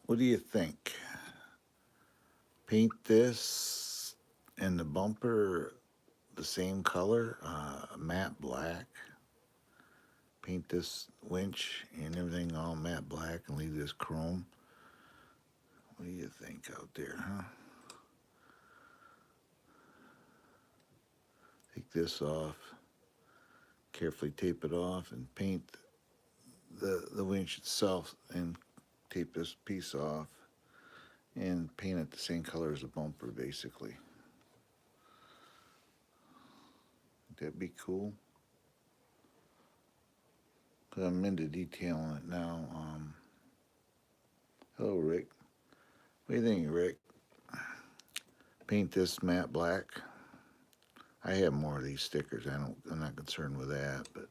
What do you think? Paint this and the bumper the same color, matte black. Paint this winch and everything all matte black and leave this chrome. What do you think out there, huh? Take this off, carefully tape it off, and paint the winch itself, and tape this piece off, and paint it the same color as the bumper, basically. That'd be cool. Cause I'm into detailing it now. Hello, Rick. What do you think, Rick? Paint this matte black. I have more of these stickers. I'm not concerned with that, but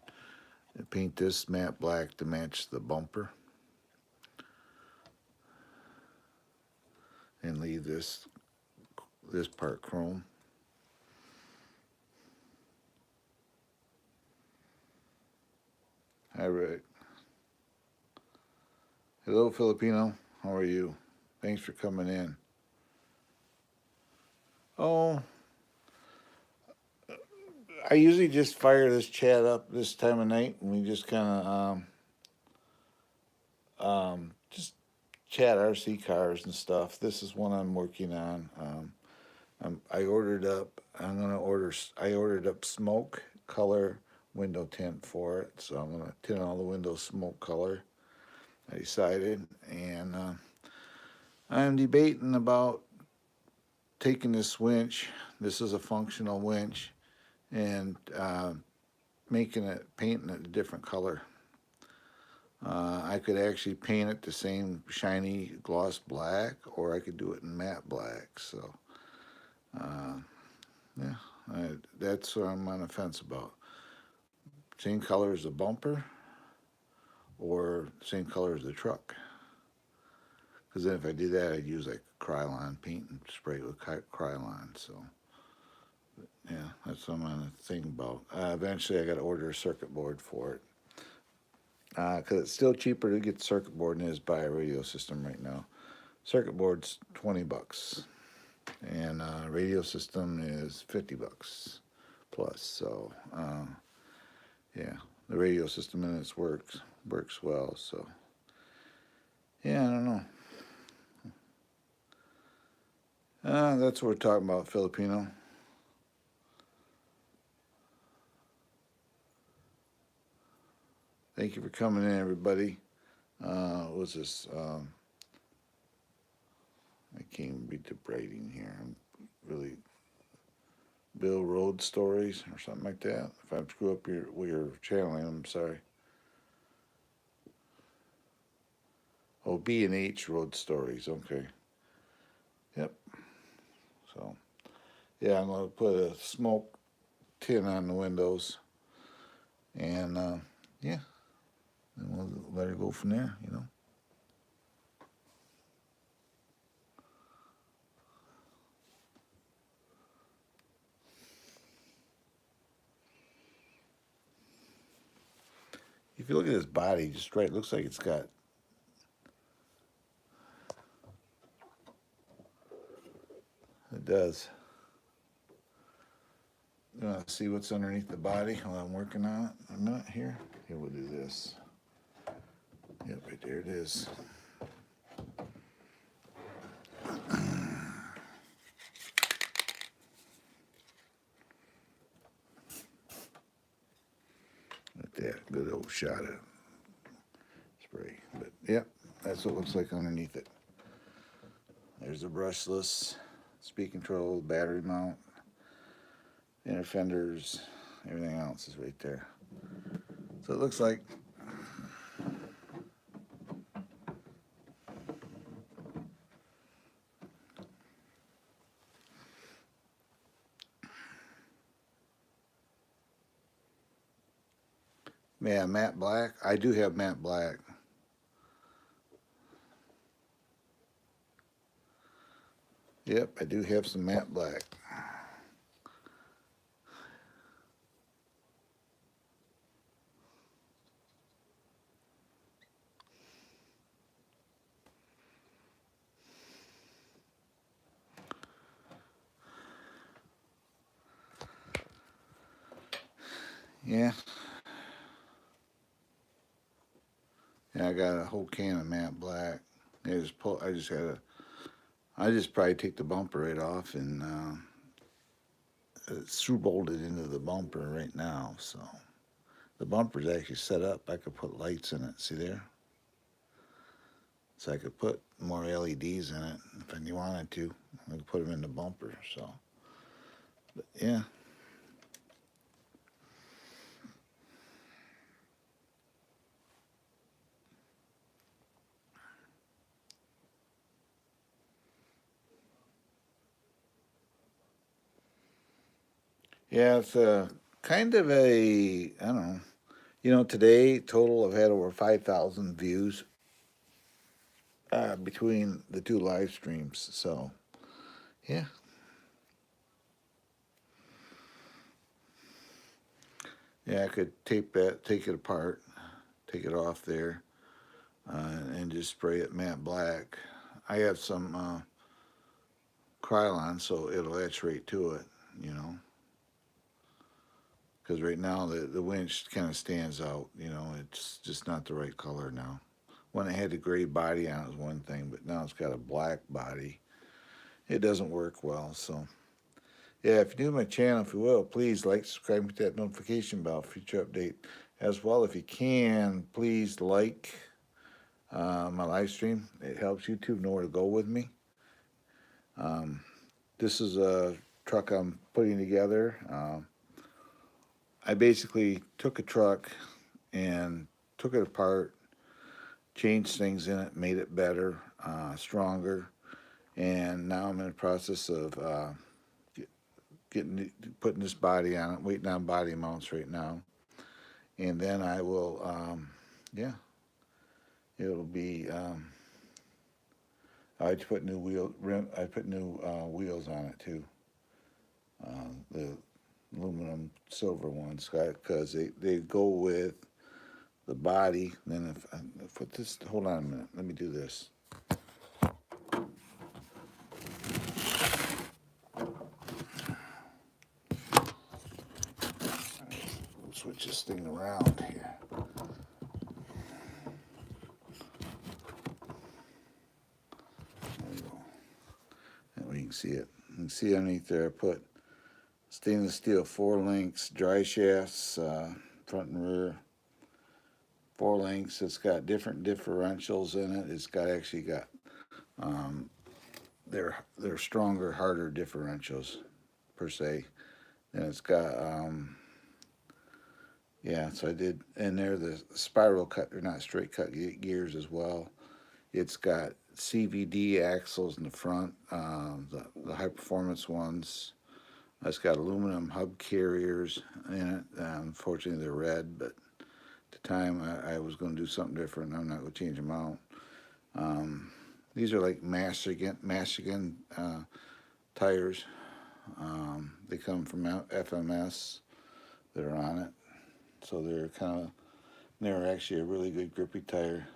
paint this matte black to match the bumper, and leave this part chrome. Hi, Rick. Hello, Filipino. How are you? Thanks for coming in. Oh, I usually just fire this chat up this time of night, and we just kind of just chat RC cars and stuff. This is one I'm working on. I ordered up. I'm gonna order. I ordered up smoke color window tint for it, so I'm gonna tint all the windows smoke color. I decided, and I'm debating about taking this winch. This is a functional winch, and painting it a different color. I could actually paint it the same shiny gloss black, or I could do it in matte black. So, uh, yeah, that's what I'm on the fence about. Same color as the bumper, or same color as the truck. Because then if I do that, I'd use like Krylon paint and spray it with Krylon. So, yeah, that's what I'm on the thing about. Eventually, I got to order a circuit board for it. Because it's still cheaper to get the circuit board than it is buy a radio system right now. Circuit board's $20, and radio system is $50 plus. So yeah, the radio system in its works well. So yeah, I don't know. That's what we're talking about, Filipino. Thank you for coming in, everybody. What was this? I can't even read the writing here. I'm really Bill Road Stories or something like that. If I screw up your channeling, I'm sorry. Oh, B and H Road Stories. Okay. Yep. So, yeah, I'm gonna put a smoke tin on the windows, and yeah, and we'll let it go from there. You know. If you look at his body, just right, it looks like it's got. It does. You want to see what's underneath the body while I'm working on it? A minute here. Here, we'll do this. Yep, right there it is. Right there, good old shot of spray. But yep, that's what it looks like underneath it. There's the brushless speed control, battery mount, inner fenders, everything else is right there. So it looks like yeah, matte black. I do have matte black. Yep, I do have some matte black. Yeah. Yeah, I got a whole can of matte black. I just probably take the bumper right off and screw bolt it into the bumper right now. So the bumper's actually set up. I could put lights in it. See there? So I could put more LEDs in it if I wanted to. I could put them in the bumper. So, but yeah. Yeah, it's a kind of a, I don't know. Today total I've had over 5,000 views between the two live streams. So, yeah. Yeah, I could take it apart, take it off there, and just spray it matte black. I have some Krylon, so it'll etch right to it, you know. Because right now the winch kind of stands out, it's just not the right color now. When it had the gray body on it was one thing, but now it's got a black body. It doesn't work well, so. Yeah, if you're new to my channel, if you will, please like, subscribe, and hit that notification bell for future update. As well, if you can, please like my live stream. It helps YouTube know where to go with me. Um, this is a truck I'm putting together. I basically took a truck and took it apart, changed things in it, made it better, stronger, and now I'm in the process of putting this body on it, waiting on body mounts right now, and then I will, yeah, it'll be. I put new I put new wheels on it too. The aluminum silver ones because they go with the body. Then if I put this, hold on a minute, let me do this. Switch this thing around here. There we go. That way you can see it. You can see underneath there I put stainless steel 4 links, dry shafts, front and rear. 4 links. It's got different differentials in it. It's actually got um, they're stronger, harder differentials per se. And it's got yeah. So I did, and they're the spiral cut. They're not straight cut gears as well. It's got CVD axles in the front, the high performance ones. It's got aluminum hub carriers in it. Unfortunately, they're red, but at the time I was going to do something different. I'm not going to change them out. These are like Michigan tires. They come from FMS. They're on it, so they're actually a really good grippy tire.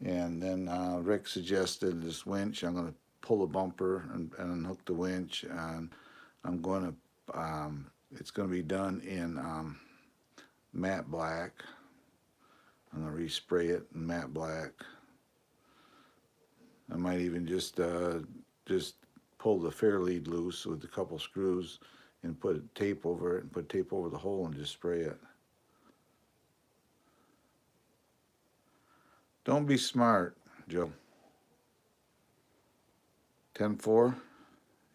And then Rick suggested this winch. I'm going to pull the bumper and unhook the winch, and I'm going to. It's going to be done in matte black. I'm going to respray it in matte black. I might even just pull the fair lead loose with a couple screws and put tape over it and put tape over the hole and just spray it. Don't be smart, Joe. 10-4.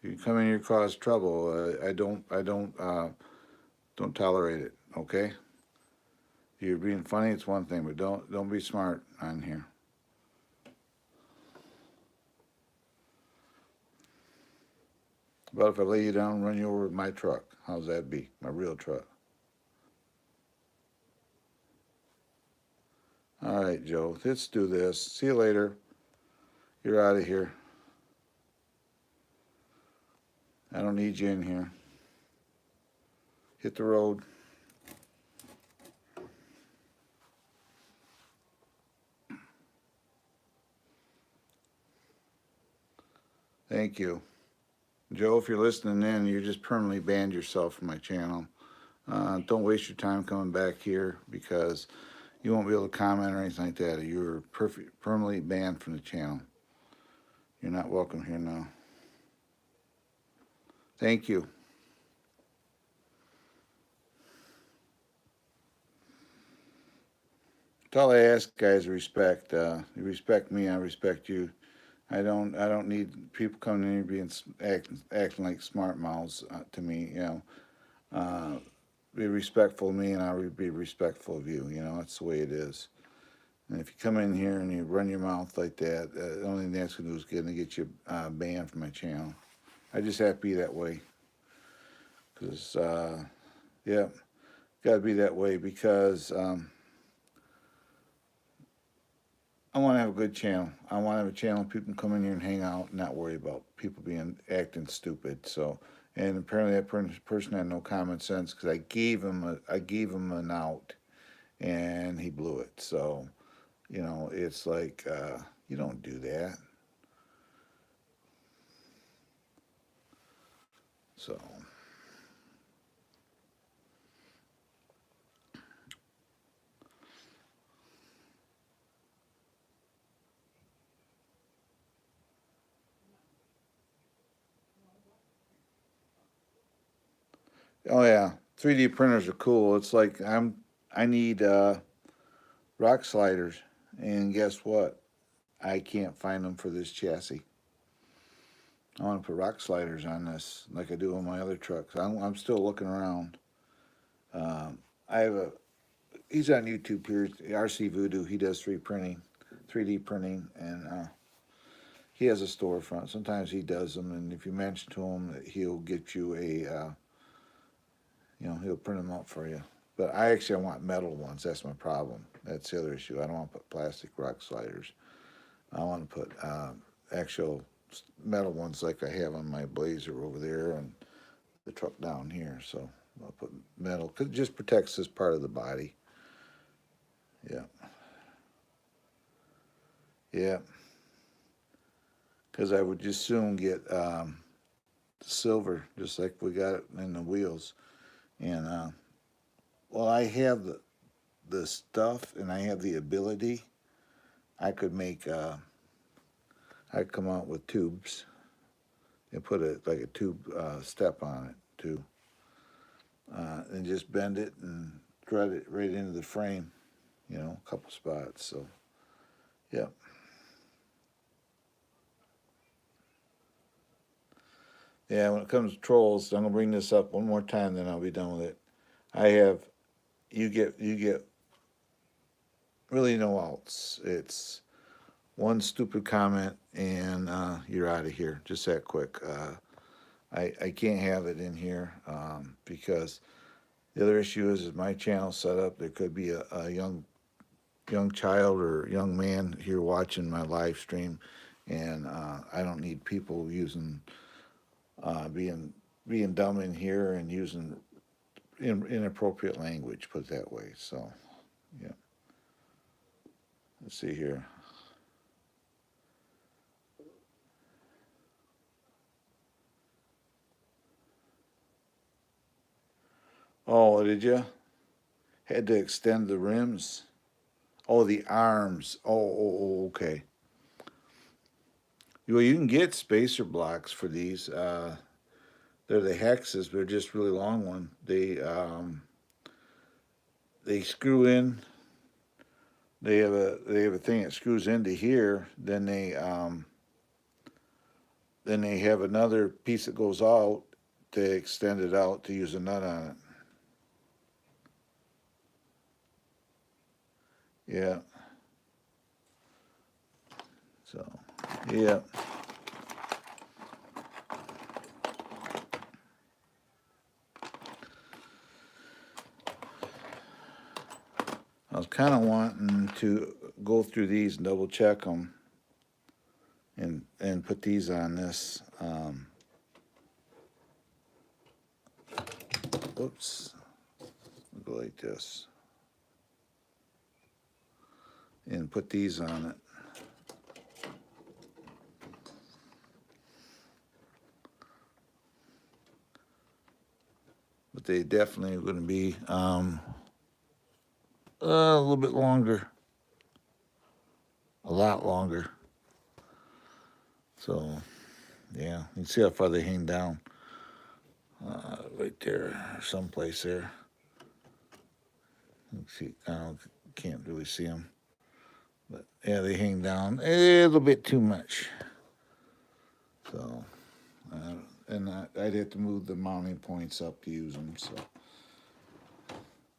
You come in here, cause trouble. Don't tolerate it. Okay. If you're being funny, it's one thing, but don't be smart on here. But if I lay you down and run you over with my truck, how's that be? My real truck. All right, Joe. Let's do this. See you later. You're out of here. I don't need you in here. Hit the road. Thank you. Joe, if you're listening in, you just permanently banned yourself from my channel. Don't waste your time coming back here because you won't be able to comment or anything like that. You're permanently banned from the channel. You're not welcome here now. Thank you. That's all I ask, guys. Respect. You respect me, I respect you. I don't need people coming in here being acting like smart mouths to me. Uh, be respectful of me, and I'll be respectful of you. That's the way it is. And if you come in here and you run your mouth like that, the only thing that's going to do is get you banned from my channel. I just have to be that way. Because, yeah, got to be that way because I want to have a good channel. I want to have a channel people can come in here and hang out and not worry about people acting stupid. So, and apparently that person had no common sense because I gave him an out and he blew it. So, it's like, you don't do that. So, oh yeah, 3D printers are cool. It's like I need rock sliders, and guess what? I can't find them for this chassis. I want to put rock sliders on this like I do on my other trucks. I'm still looking around. I have a he's on YouTube here, RC Voodoo. He does 3D printing, and he has a storefront. Sometimes he does them, and if you mention to him, he'll get you he'll print them out for you. But I want metal ones. That's my problem. That's the other issue. I don't want to put plastic rock sliders. I want to put actual metal ones like I have on my Blazer over there and the truck down here. So I'll put metal because it just protects this part of the body. Yeah. Yeah. Because I would just soon get silver, just like we got it in the wheels. And well, I have the stuff and I have the ability. I could make. I'd come out with tubes and put like a tube step on it too, and just bend it and thread it right into the frame. A couple spots. So, yeah. Yeah, when it comes to trolls, I'm gonna bring this up one more time, then I'll be done with it. I have you get really no outs. It's one stupid comment and you're out of here just that quick. I can't have it in here because the other issue is my channel set up. There could be a young child or young man here watching my live stream, and I don't need people using being dumb in here and using inappropriate language. Put it that way. So yeah, let's see here. Oh, did you? Had to extend the rims. Oh, the arms. Okay. Well, you can get spacer blocks for these. They're the hexes, but they're just really long one. They screw in. They have a thing that screws into here. Then they have another piece that goes out to extend it out to use a nut on it. Yeah. So, yeah. I was kind of wanting to go through these and double check them and put these on this. Oops. Go like this. And put these on it. But they definitely are going to be a little bit longer, a lot longer. So, yeah, you can see how far they hang down. Right there, someplace there. You can see, can't really see them. But yeah, they hang down a little bit too much. So, and I'd have to move the mounting points up to use them. So,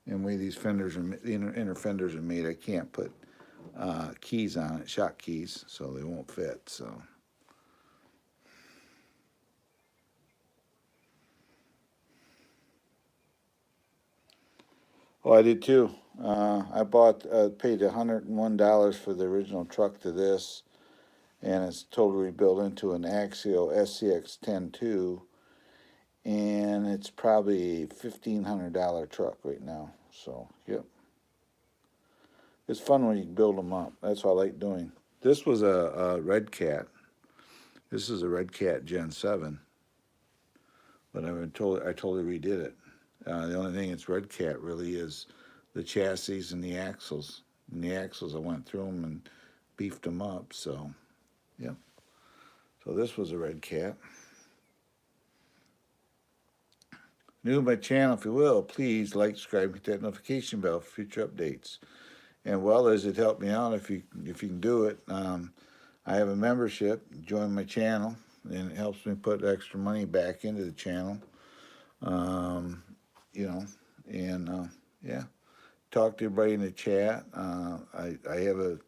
and the way these fenders are, the inner fenders are made, I can't put keys on it, shock keys, so they won't fit. So. Oh, I did too. I paid $101 for the original truck to this, and it's totally built into an Axial SCX 10.2, and it's probably a $1,500 truck right now. So, yep. It's fun when you build them up. That's what I like doing. This was a Red Cat. This is a Red Cat Gen 7, but I totally redid it. The only thing it's Red Cat really is the chassis and the axles. And the axles, I went through them and beefed them up. So, yeah. So this was a Red Cat. New to my channel, if you will, please like, subscribe, hit that notification bell for future updates. And well, as it helped me out if you can do it. I have a membership. Join my channel, and it helps me put extra money back into the channel. You know, and yeah, talk to everybody in the chat. I have a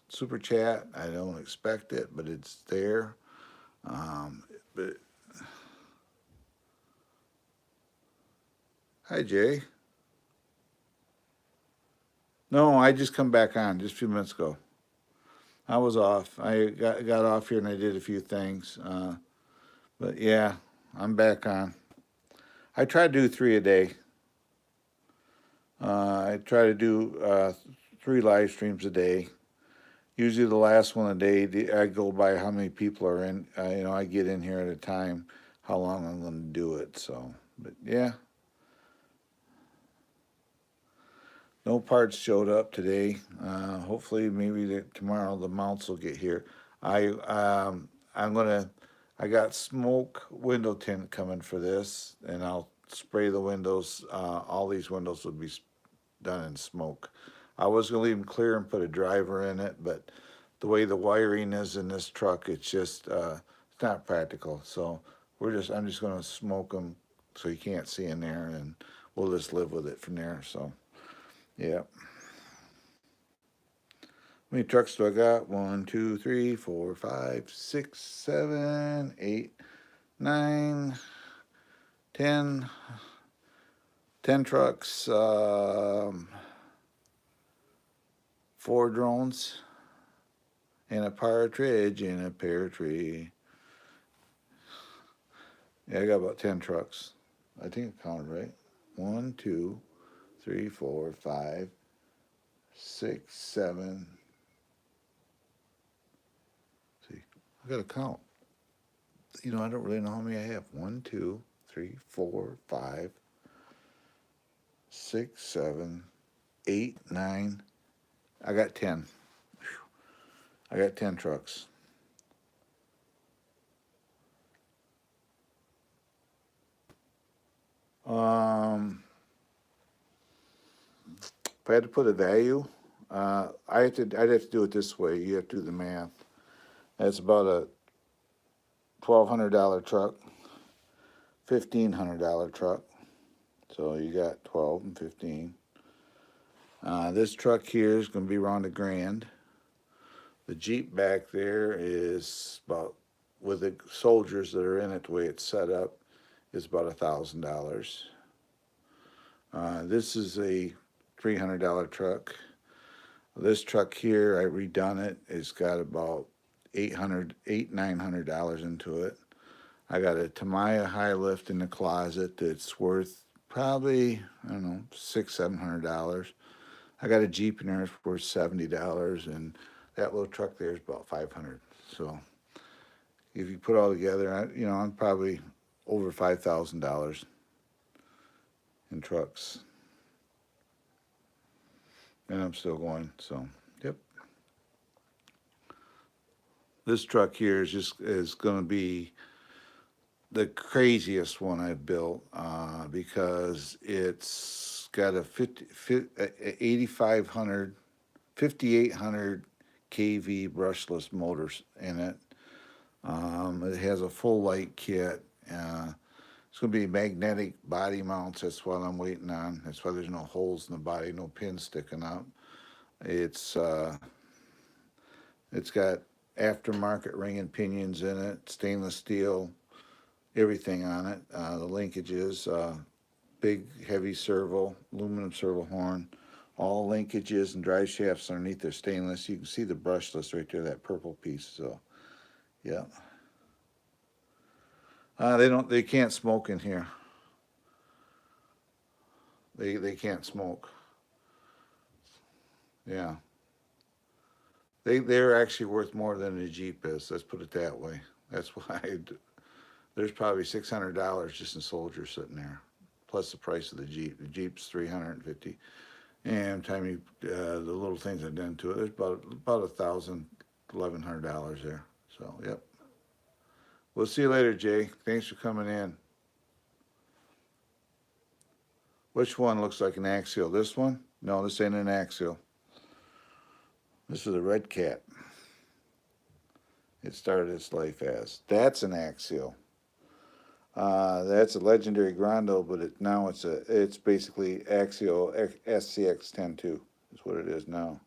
super chat. I don't expect it, but it's there. But hi, Jay. No, I just come back on just a few minutes ago. I was off. I got off here and I did a few things. But yeah, I'm back on. I try to do 3 a day. I try to do 3 live streams a day. Usually the last one a day, I go by how many people are in. I get in here at a time, how long I'm going to do it. So, but yeah. No parts showed up today. Hopefully, maybe tomorrow the mounts will get here. I got smoke window tint coming for this, and I'll spray the windows. All these windows will be done in smoke. I was gonna leave them clear and put a driver in it, but the way the wiring is in this truck, it's just it's not practical. So I'm just gonna smoke them so you can't see in there, and we'll just live with it from there. So. Yeah. How many trucks do I got? 1, 2, 3, 4, 5, 6, 7, 8, 9, 10. 10 trucks, 4 drones, and a partridge in a pear tree. Yeah, I got about 10 trucks. I think I counted right. 1, 2, 3, 4, 5, 6, 7. See, I got to count. I don't really know how many I have. 1, 2, 3, 4, 5, 6, 7, 8, 9. I got 10. I got 10 trucks. If I had to put a value, I'd have to do it this way. You have to do the math. That's about a $1,200 truck, $1,500 truck. So you got 12 and 15. This truck here is going to be around $1,000. The Jeep back there is about, with the soldiers that are in it, the way it's set up, is about $1,000. This is a $300 truck. This truck here, I redone it. It's got about $900 into it. I got a Tamiya high lift in the closet that's worth probably, I don't know, $600-700. I got a Jeep in there that's worth $70, and that little truck there is about $500. So if you put all together, I'm probably over $5,000 in trucks. And I'm still going, so yep. This truck here is going to be the craziest one I've built because it's got a 8500, 5800 kV brushless motors in it. It has a full light kit. It's going to be magnetic body mounts. That's what I'm waiting on. That's why there's no holes in the body, no pins sticking up. It's it's got aftermarket ring and pinions in it, stainless steel, everything on it. The linkages, big heavy servo, aluminum servo horn, all linkages and drive shafts underneath their stainless. You can see the brushless right there, that purple piece. So, yeah. They can't smoke in here. They can't smoke. Yeah. They're actually worth more than a Jeep is. Let's put it that way. That's why there's probably $600 just in soldiers sitting there, plus the price of the Jeep. The Jeep's $350, and time you the little things I've done to it, there's about $1,100 there. So yep. We'll see you later, Jay. Thanks for coming in. Which one looks like an axial? This one? No, this ain't an axial. This is a red cat. It started its life as. That's an axial. That's a legendary Grondo, but it's basically axial SCX 10.2 is what it is now.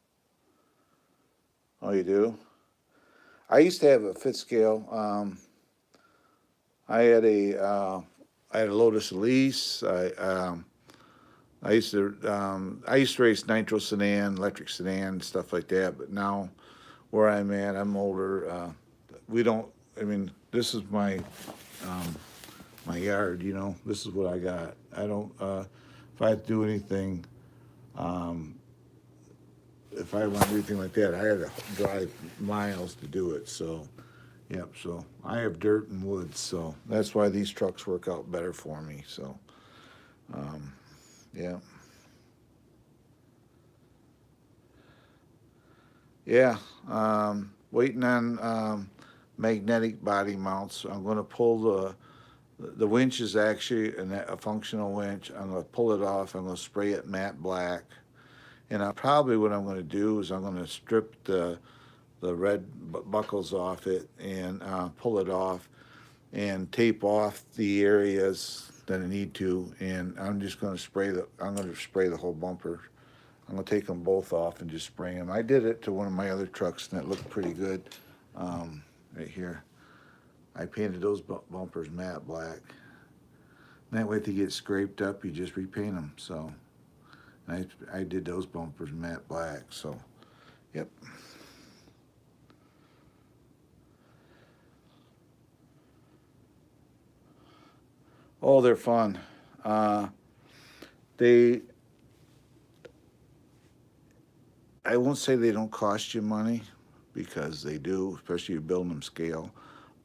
Oh, you do? I used to have a fit scale. I had a Lotus Elise. I used to race Nitro sedan, electric sedan, stuff like that. But now, where I'm at, I'm older. We don't. I mean, this is my my yard. You know, this is what I got. I don't. If I have to do anything, if I want to do anything like that, I had to drive miles to do it. So, yep. So I have dirt and woods. So that's why these trucks work out better for me. So, yeah. Yeah, waiting on magnetic body mounts. I'm going to pull the winch is actually a functional winch. I'm going to pull it off. I'm going to spray it matte black, and probably what I'm going to do is I'm going to strip the red buckles off it and pull it off and tape off the areas that I need to, and I'm just going to spray the whole bumper. I'm going to take them both off and just spray them. I did it to one of my other trucks, and it looked pretty good. Right here. I painted those bumpers matte black. And that way, if they get scraped up, you just repaint them. So, I did those bumpers matte black. So, yep. Oh, they're fun. They I won't say they don't cost you money because they do, especially if you're building them scale,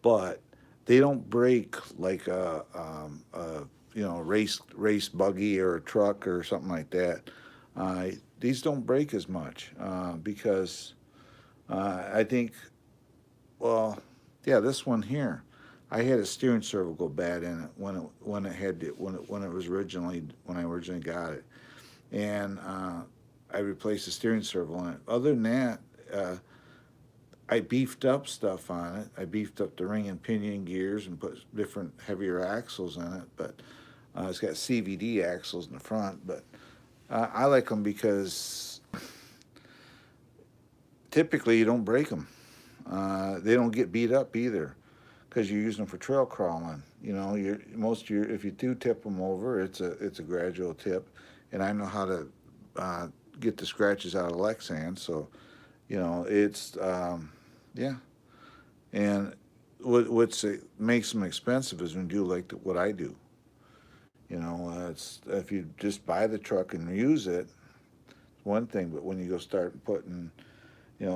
but they don't break like a race buggy or a truck or something like that. These don't break as much because I think, well, yeah, this one here, I had a steering servo go bad in it when I originally got it, and I replaced the steering servo on it. Other than that, I beefed up stuff on it. I beefed up the ring and pinion gears and put different heavier axles in it. But it's got CVD axles in the front. But I like them because typically you don't break them. They don't get beat up either because you're using them for trail crawling. You know, if you do tip them over, it's a gradual tip, and I know how to get the scratches out of Lexan, so it's yeah. And what makes them expensive is when you do like what I do. It's if you just buy the truck and use it, it's one thing, but when you go start putting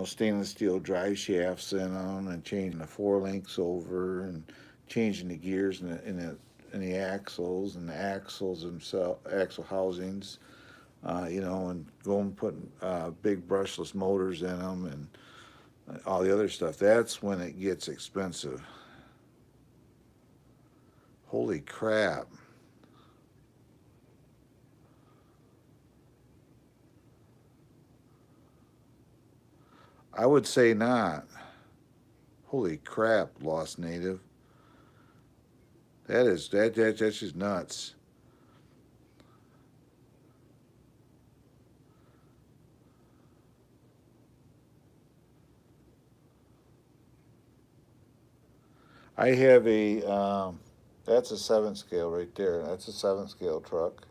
stainless steel drive shafts in them and changing the four links over and changing the gears and the axles themselves, axle housings, you know, and go and put big brushless motors in them and all the other stuff. That's when it gets expensive. Holy crap. I would say not. Holy crap, Lost Native. That's just nuts. I have that's a 7 scale right there. That's a 7 scale truck.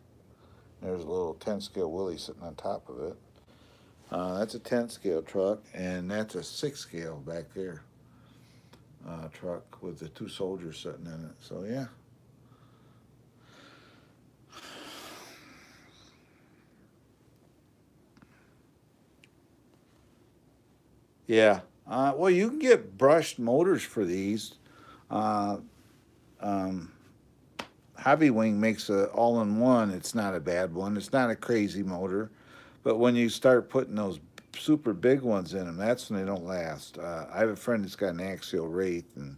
There's a little 10 scale Willie sitting on top of it. That's a 10 scale truck, and that's a 6 scale back there truck with the two soldiers sitting in it. So yeah, yeah. Well, you can get brushed motors for these. Uh, um, Hobby Wing makes a all-in-one. It's not a bad one. It's not a crazy motor, but when you start putting those super big ones in them, that's when they don't last. I have a friend that's got an axial wraith, and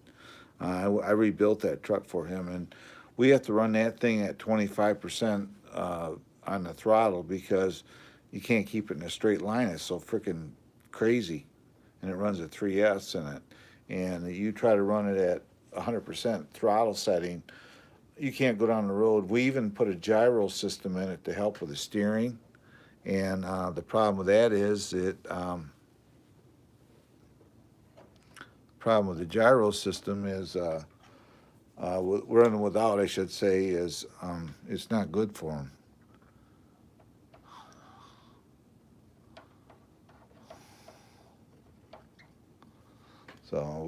I rebuilt that truck for him, and we have to run that thing at 25% on the throttle because you can't keep it in a straight line. It's so freaking crazy, and it runs a 3S in it. And you try to run it at 100% throttle setting, you can't go down the road. We even put a gyro system in it to help with the steering. And the problem with that is problem with the gyro system is running without, I should say, is it's not good for them. So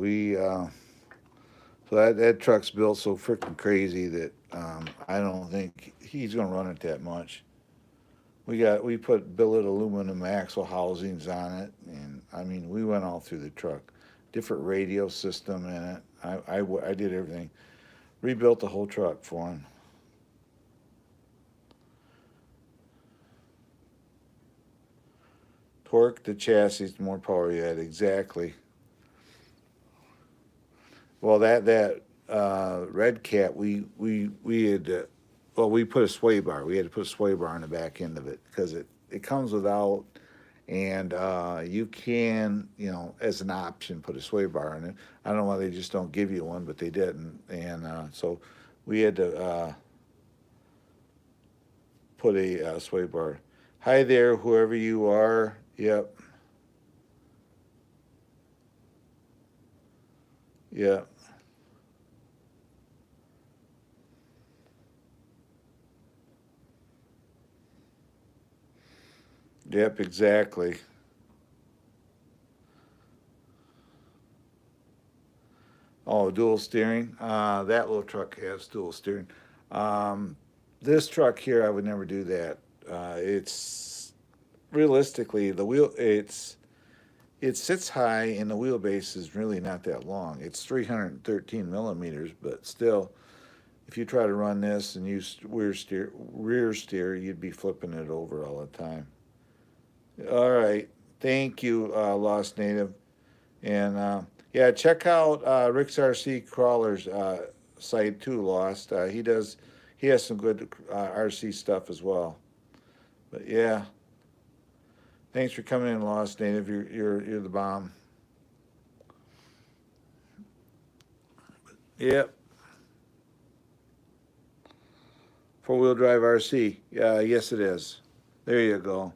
that truck's built so freaking crazy that I don't think he's gonna run it that much. We put billet aluminum axle housings on it, and I mean we went all through the truck, different radio system in it. I did everything, rebuilt the whole truck for him. Torque the chassis, more power you had, exactly. Well, that red cat, we had well, we put a sway bar. We had to put a sway bar on the back end of it because it comes without, and you can, you know, as an option, put a sway bar in it. I don't know why they just don't give you one, but they didn't, and so we had to put a sway bar. Hi there, whoever you are. Yep, yep, yep, exactly. Oh, dual steering. That little truck has dual steering. Um, this truck here, I would never do that. It's realistically the wheel. It sits high, and the wheelbase is really not that long. It's 313 millimeters, but still, if you try to run this and use rear steer, you'd be flipping it over all the time. All right, thank you, Lost Native. And yeah, check out Rick's RC Crawler's site too. Lost. He has some good RC stuff as well. But yeah, thanks for coming in, Lost Native. You're the bomb. Yep, 4-wheel drive RC. Yeah, yes it is. There you go.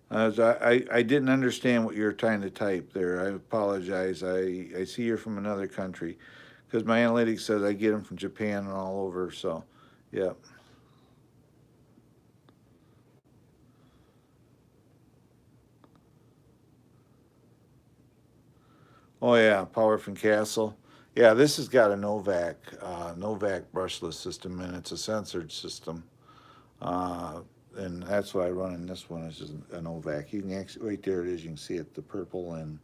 I didn't understand what you were trying to type there. I apologize. I see you're from another country because my analytics says I get them from Japan and all over. So, yeah. Oh yeah, power from Castle. Yeah, this has got a Novak brushless system, and it's a censored system. Uh, and that's what I run in this one. Is just a Novak. You can actually right there it is. You can see it, the purple and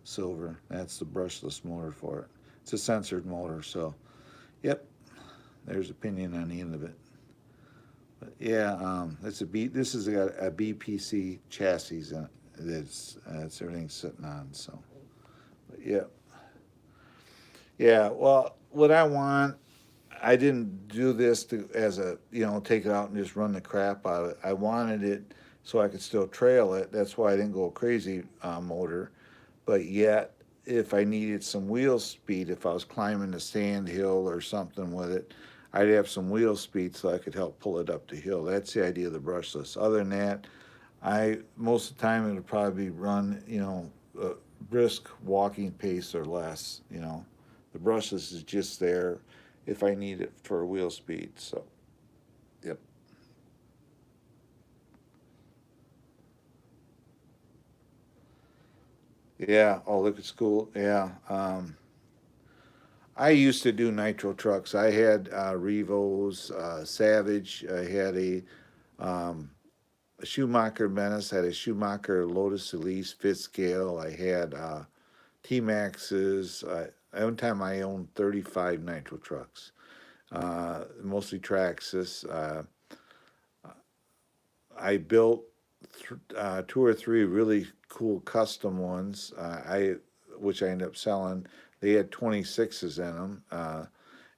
silver. That's the brushless motor for it. It's a censored motor. So, yep, There's a pinion on the end of it. But yeah, it's a B. This is a BPC chassis that's everything's sitting on. So, but yeah, yeah. Well, what I want, I didn't do this to as a take it out and just run the crap out of it. I wanted it so I could still trail it. That's why I didn't go crazy motor. But yet, if I needed some wheel speed, if I was climbing a sand hill or something with it, I'd have some wheel speed so I could help pull it up the hill. That's the idea of the brushless. Other than that, I most of the time it'll probably run, a brisk walking pace or less. The brushless is just there if I need it for wheel speed. So, yep. Yeah. Oh, look, it's cool. Yeah. I used to do nitro trucks. I had Revos, Savage. I had um, a Schumacher Menace. I had a Schumacher Lotus Elise fifth scale. I had T Maxes. One time I owned 35 nitro trucks, mostly Traxxas. I built two or three really cool custom ones. Which I ended up selling. They had 26s in them.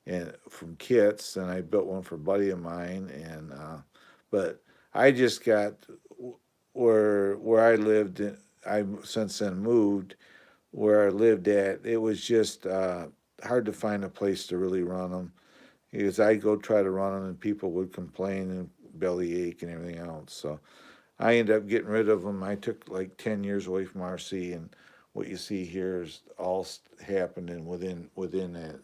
And from kits, and I built one for a buddy of mine. And but I just got where I lived. I since then moved where I lived at. It was just hard to find a place to really run them because I go try to run them and people would complain and belly ache and everything else. So I ended up getting rid of them. I took like 10 years away from RC, and what you see here is all happened in within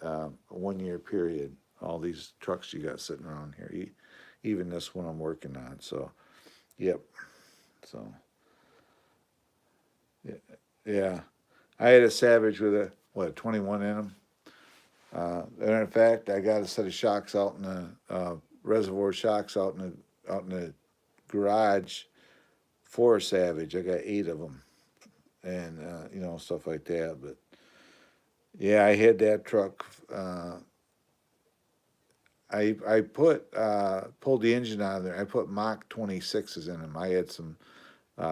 a 1 year period. All these trucks you got sitting around here, even this one I'm working on. So, yep. So, yeah, yeah. I had a Savage with a 21 in them. And in fact, I got a set of shocks out in the reservoir shocks out in the garage for a Savage. I got 8 of them, and stuff like that. But yeah, I had that truck. I put pulled the engine out of there. I put Mach 26s in them. I had some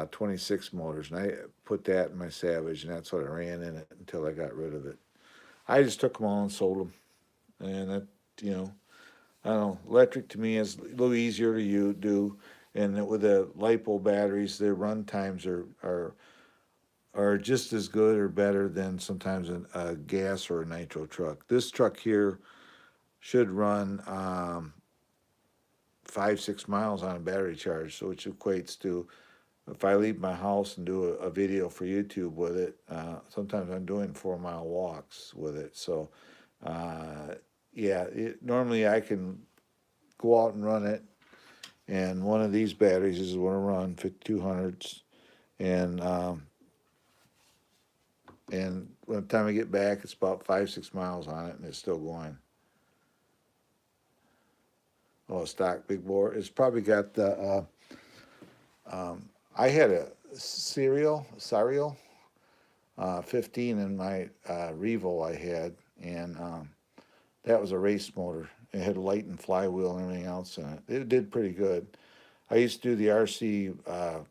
26 motors, and I put that in my Savage, and that's what I ran in it until I got rid of it. I just took them all and sold them, and that you know I don't know. Electric to me is a little easier to do, and with the lipo batteries, their run times are just as good or better than sometimes a gas or a nitro truck. This truck here should run 5 6 miles on a battery charge, so which equates to if I leave my house and do a video for YouTube with it, sometimes I'm doing 4 mile walks with it. So, uh, yeah, normally I can go out and run it. And one of these batteries is what I run 5200s, and by the time I get back, it's about 5 6 miles on it, and it's still going. Oh, a stock big bore. It's probably got the. I had a serial 15 in my Revo I had, and that was a race motor. It had a light and flywheel and everything else in it. It did pretty good. I used to do the RC.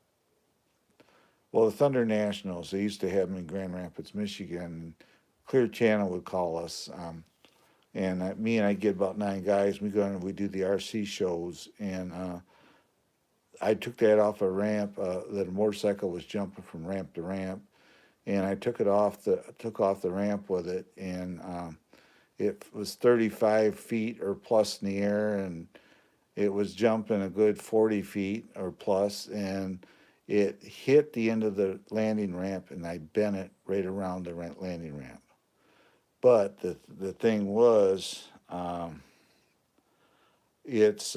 Well, the Thunder Nationals. They used to have them in Grand Rapids, Michigan. Clear Channel would call us. And me and I get about 9 guys. We go and we do the RC shows, and I took that off a ramp. That motorcycle was jumping from ramp to ramp, and I took off the ramp with it, and it was 35 feet or plus in the air, and it was jumping a good 40 feet or plus, and it hit the end of the landing ramp, and I bent it right around the landing ramp. But the thing was, it's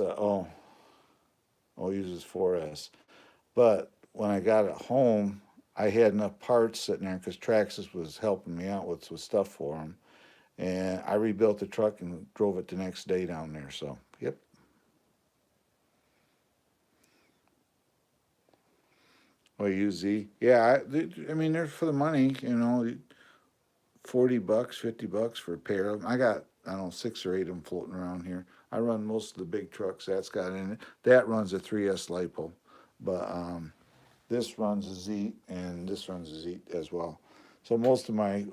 uses 4S. But when I got it home, I had enough parts sitting there because Traxxas was helping me out with stuff for them, and I rebuilt the truck and drove it the next day down there. So, yep. Well, UZ, yeah. I mean, they're for the money, 40 bucks, 50 bucks for a pair of them. I got, I don't know, 6 or 8 of them floating around here. I run most of the big trucks that's got in it. That runs a 3S LiPo, but this runs a Z and this runs a Z as well. So most of my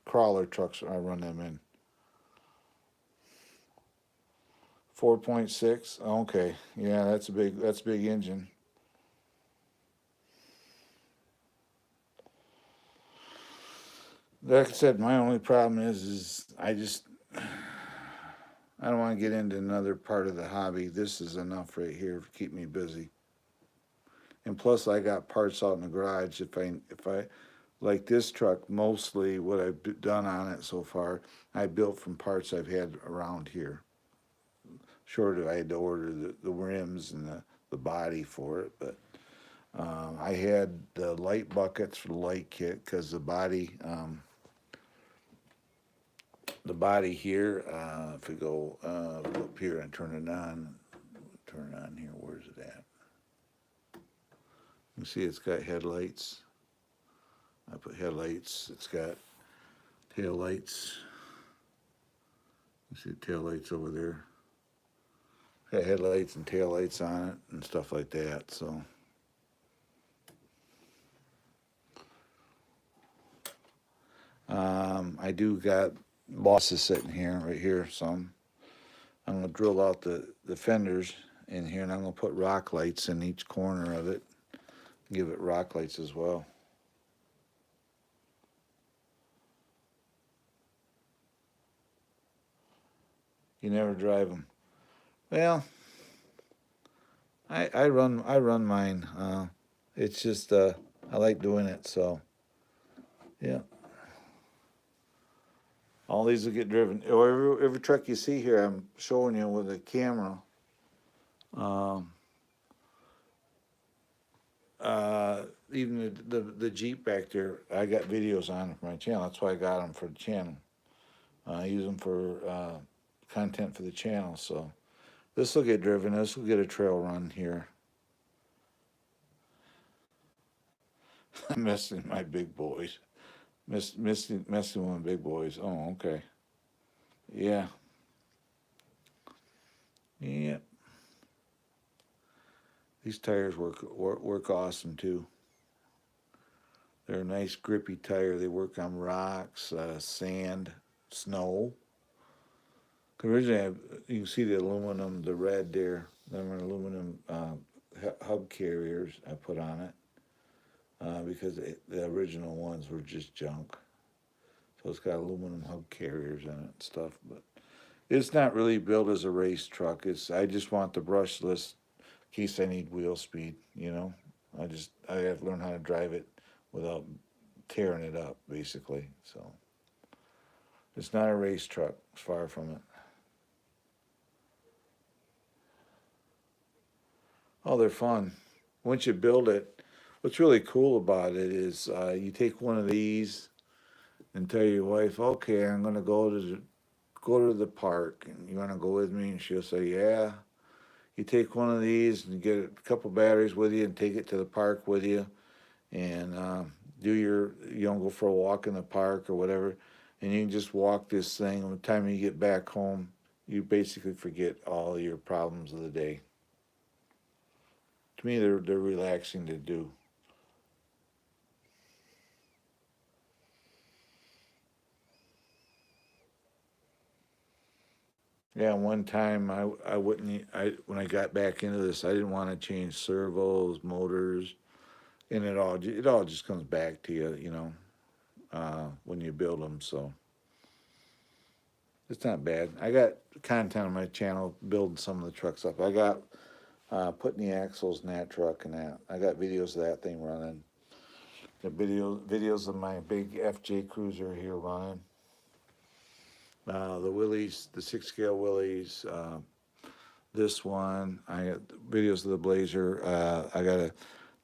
crawler trucks I run them in 4.6. Okay, yeah, that's a big engine. Like I said, my only problem is I don't want to get into another part of the hobby. This is enough right here to keep me busy. And plus, I got parts out in the garage. If I like this truck, mostly what I've done on it so far, I built from parts I've had around here. Short of I had to order the rims and the body for it, but I had the light buckets for the light kit because the body here. If we go up here and turn it on here. Where's it at? You see, it's got headlights. I put headlights. It's got tail lights. You see the tail lights over there. Got headlights and tail lights on it and stuff like that. So I do got bosses sitting here, right here. Some I'm gonna drill out the fenders in here, and I'm gonna put rock lights in each corner of it. Give it rock lights as well. You never drive them. Well, I run mine. It's just I like doing it. So yeah, all these will get driven. Or every truck you see here, I'm showing you with a camera. Um, Even the Jeep back there, I got videos on it for my channel. That's why I got them for the channel. I use them for content for the channel. So this will get driven. This will get a trail run here. I'm messing my big boys. Messing with my big boys. Oh, okay. Yeah. Yeah. These tires work awesome too. They're a nice grippy tire. They work on rocks, sand, snow. Originally, you can see the aluminum, the red there. Them are aluminum hub carriers I put on it because the original ones were just junk. So it's got aluminum hub carriers in it and stuff. But it's not really built as a race truck. I just want the brushless in case I need wheel speed. You know, I have to learn how to drive it without tearing it up, basically. So it's not a race truck. It's far from it. Oh, they're fun. Once you build it, what's really cool about it is you take one of these and tell your wife, "Okay, I'm going to go to the park, and you want to go with me?" And she'll say, "Yeah." You take one of these and get a couple batteries with you and take it to the park with you, and go for a walk in the park or whatever, and you can just walk this thing. And by the time you get back home, you basically forget all your problems of the day. To me, they're relaxing to do. Yeah, one time I wouldn't when I got back into this, I didn't want to change servos, motors, and it all just comes back to you, when you build them. So it's not bad. I got content on my channel building some of the trucks up. I got putting the axles in that truck and that. I got videos of that thing running. The videos of my big FJ Cruiser here running. The Willys, the 6 scale Willys. This one, I got videos of the Blazer. I got a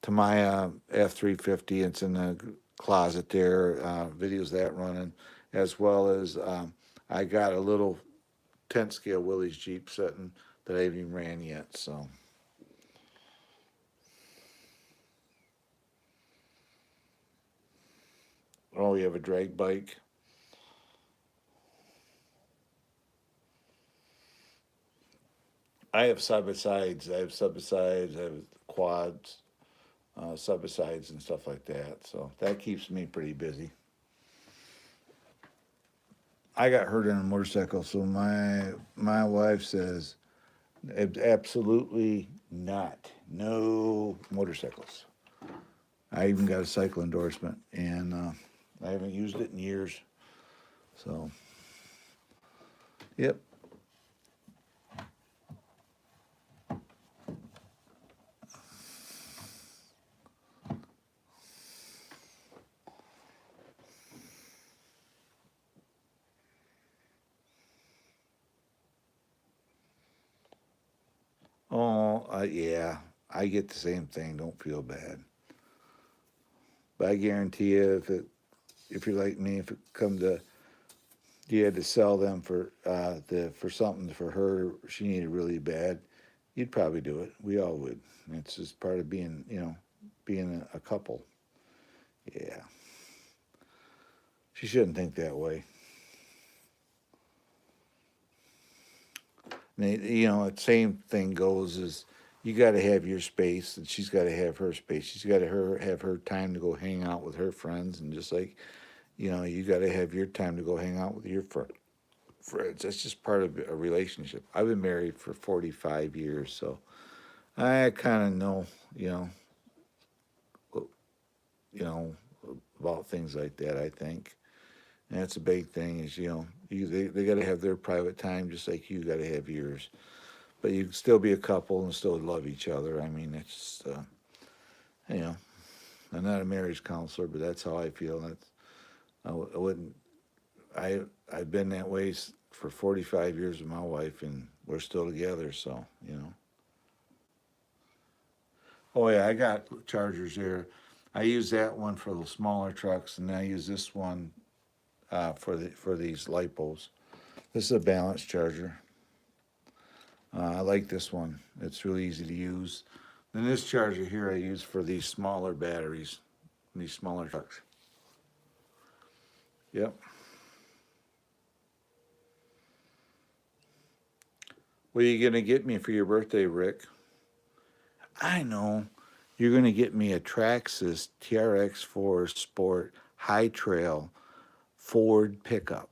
Tamiya F350. It's in the closet there. Videos of that running, as well as I got a little 10 scale Willys Jeep sitting that I haven't even ran yet. So. Oh, you have a drag bike. I have side by sides. I have side by sides. I have quads, side by sides, and stuff like that. So that keeps me pretty busy. I got hurt on a motorcycle, so my wife says absolutely not, no motorcycles. I even got a cycle endorsement, and I haven't used it in years. So, yep. Oh, yeah. I get the same thing. Don't feel bad. But I guarantee you, if you're like me, if it come to you had to sell them for something for her she needed really bad, you'd probably do it. We all would. It's just part of being, being a couple. Yeah. She shouldn't think that way. The same thing goes is you got to have your space, and she's got to have her space. She's got to have her time to go hang out with her friends, and just like you got to have your time to go hang out with your friends. That's just part of a relationship. I've been married for 45 years, so I kind of know, you know, you know about things like that. I think, and that's a big thing. Is they got to have their private time, just like you got to have yours. But you can still be a couple and still love each other. I mean, it's you know, I'm not a marriage counselor, but that's how I feel. I wouldn't. I've been that way for 45 years with my wife, and we're still together. So. Oh yeah, I got chargers there. I use that one for the smaller trucks, and I use this one for these lipos. This is a balance charger. I like this one. It's really easy to use. And this charger here I use for these smaller batteries, these smaller trucks. Yep. What are you gonna get me for your birthday, Rick? I know. You're gonna get me a Traxxas TRX4 Sport High Trail Ford pickup,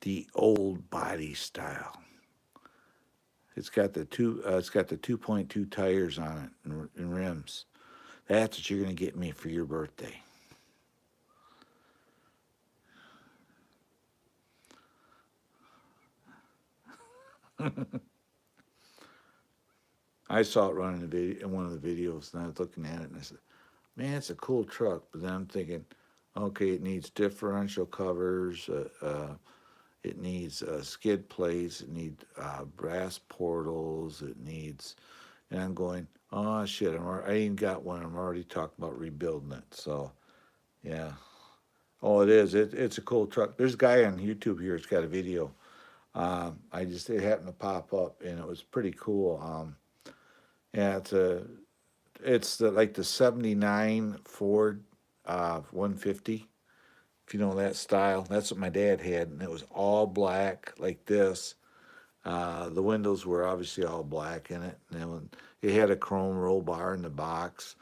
the old body style. It's got the 2.2 tires on it and rims. That's what you're gonna get me for your birthday. I saw it running in one of the videos, and I was looking at it, and I said, "Man, it's a cool truck." But then I'm thinking, okay, it needs differential covers. It needs skid plates. It needs brass portals. It needs, and I'm going, oh shit! I ain't got one. I'm already talking about rebuilding it. So yeah. Oh, it is. It's a cool truck. There's a guy on YouTube here. It's got a video. It happened to pop up, and it was pretty cool. Yeah, like the '79 Ford 150. If you know that style, that's what my dad had, and it was all black like this. The windows were obviously all black in it, and then it had a chrome roll bar in the box.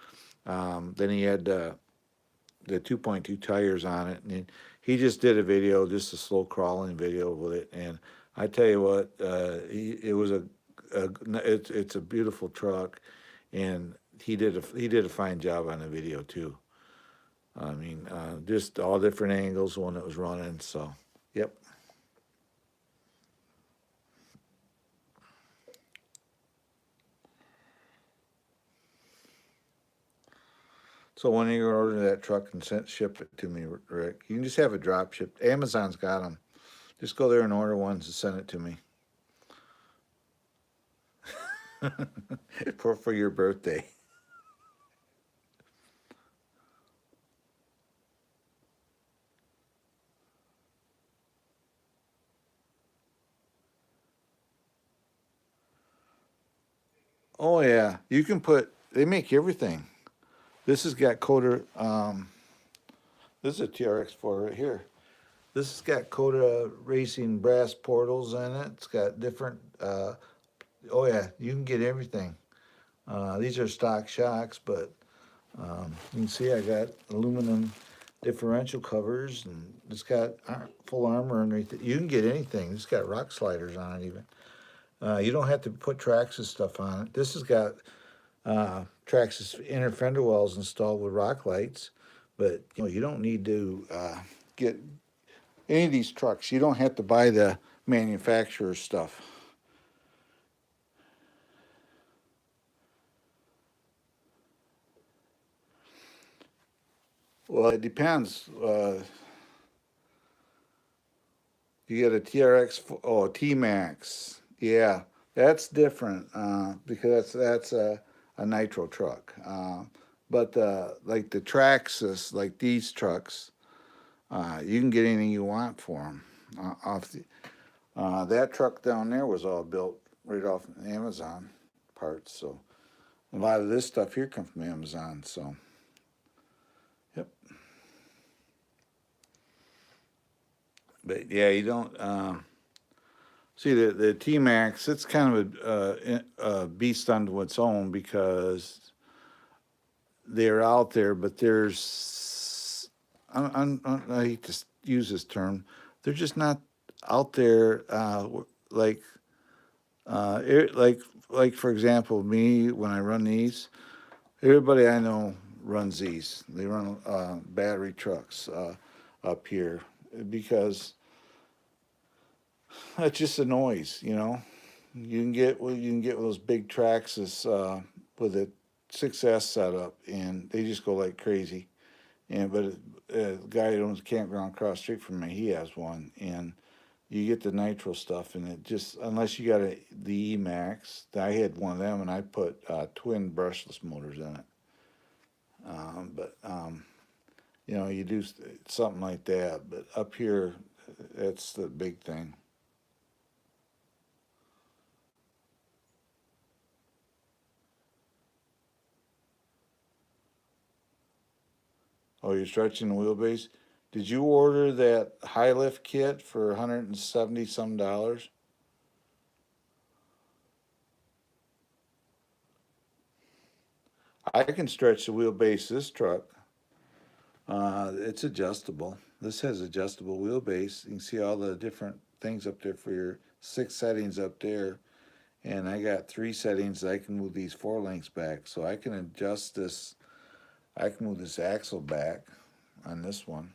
Then he had the 2.2 tires on it, and he just did a video, just a slow crawling video with it. And I tell you what, it was it's a beautiful truck, and he did a fine job on the video too. I mean, just all different angles when it was running. So, yep. So when you order that truck and ship it to me, Rick, you can just have it drop shipped. Amazon's got them. Just go there and order ones and send it to me for your birthday. Oh yeah, you can put. They make everything. This has got Coda. This is a TRX4 right here. This has got Coda Racing brass portals in it. It's got different. Oh yeah, you can get everything. These are stock shocks, but you can see I got aluminum differential covers, and it's got full armor underneath it. You can get anything. It's got rock sliders on it even. You don't have to put Traxxas stuff on it. This has got Traxxas inner fender wells installed with rock lights, but you don't need to get any of these trucks. You don't have to buy the manufacturer's stuff. Well, it depends. You get a TRX, oh, T Max. Yeah, that's different because that's a Nitro truck. But like the Traxxas, like these trucks, you can get anything you want for them. That truck down there was all built right off Amazon parts. So a lot of this stuff here comes from Amazon. So, yep. But yeah, you don't. See, the T Max, it's kind of a beast unto its own because they're out there, but there's, I hate to use this term, they're just not out there like, like, for example, me, when I run these, everybody I know runs these. They run battery trucks up here because it's just a noise, you know. You can get those big Traxxas with a 6S setup, and they just go like crazy. And but a guy who owns a campground across the street from me, he has one, and you get the Nitro stuff, and it just unless you got the E Max, I had one of them, and I put twin brushless motors in it. But you do something like that. But up here, that's the big thing. Oh, you're stretching the wheelbase. Did you order that high lift kit for 170 some dollars? I can stretch the wheelbase this truck. It's adjustable. This has adjustable wheelbase. You can see all the different things up there for your 6 settings up there. And I got 3 settings that I can move these 4 lengths back. So I can adjust this. I can move this axle back on this one.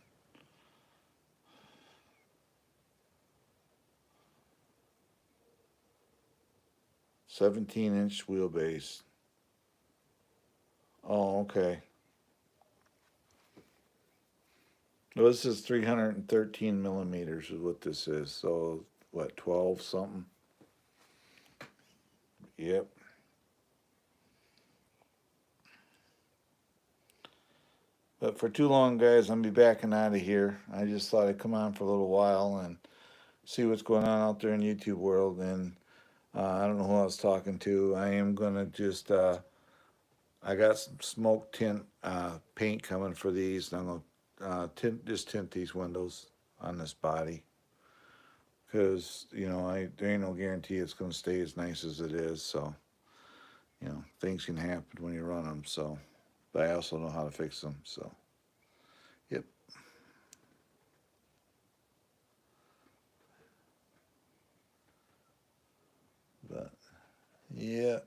17-inch wheelbase. Oh, okay. Well, this is 313 millimeters is what this is. So what, 12 something? Yep. But for too long, guys, I'm be backing out of here. I just thought I'd come on for a little while and see what's going on out there in YouTube world. And I don't know who I was talking to. I am gonna just I got some smoke tint paint coming for these, and I'm gonna tint these windows on this body because there ain't no guarantee it's gonna stay as nice as it is. So things can happen when you run them. So, but I also know how to fix them. So, yep. But yeah.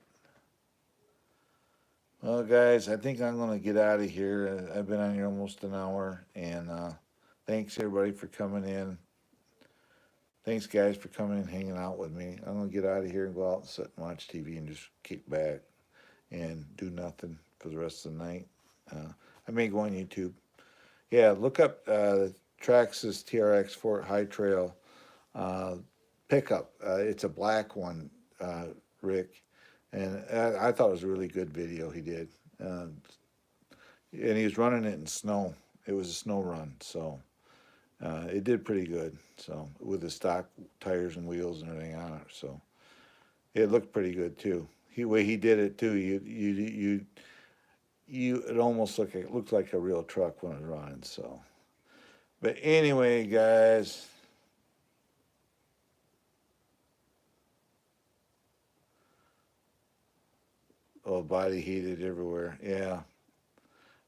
Well, guys, I think I'm going to get out of here. I've been on here almost an hour, and thanks everybody for coming in. Thanks, guys, for coming and hanging out with me. I'm going to get out of here and go out and sit and watch TV and just kick back and do nothing for the rest of the night. I may go on YouTube. Yeah, look up Traxxas TRX Fort High Trail pickup. It's a black one, Rick, and I thought it was a really good video he did. And he was running it in snow. It was a snow run, so it did pretty good. So with the stock tires and wheels and everything on it, so it looked pretty good too. Way he did it too, it almost looked like a real truck when it was running. So, but anyway, guys. Oh, body heated everywhere. Yeah.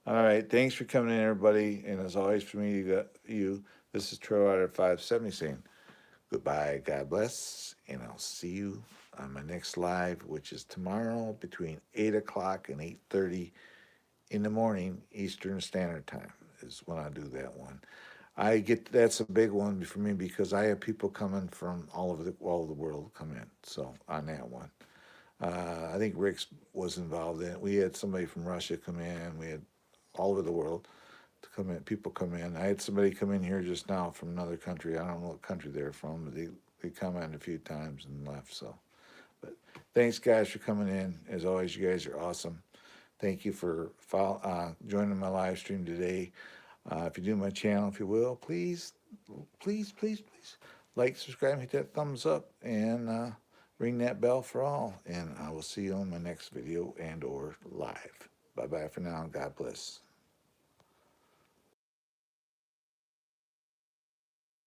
All right. Thanks for coming in, everybody. And as always, for me, this is Troy out of 570 saying goodbye, God bless, and I'll see you on my next live, which is tomorrow between 8 o'clock and 8:30 in the morning Eastern Standard Time is when I do that one. That's a big one for me because I have people coming from all over the world come in. So on that one, I think Rick's was involved in it. We had somebody from Russia come in. We had all over the world to come in. People come in. I had somebody come in here just now from another country. I don't know what country they're from, but they commented a few times and left. So, but thanks guys for coming in. As always, you guys are awesome. Thank you for joining my live stream today. If you do my channel, if you will, please, please, please, please like, subscribe, hit that thumbs up, and ring that bell for all. And I will see you on my next video and or live. Bye-bye for now. God bless.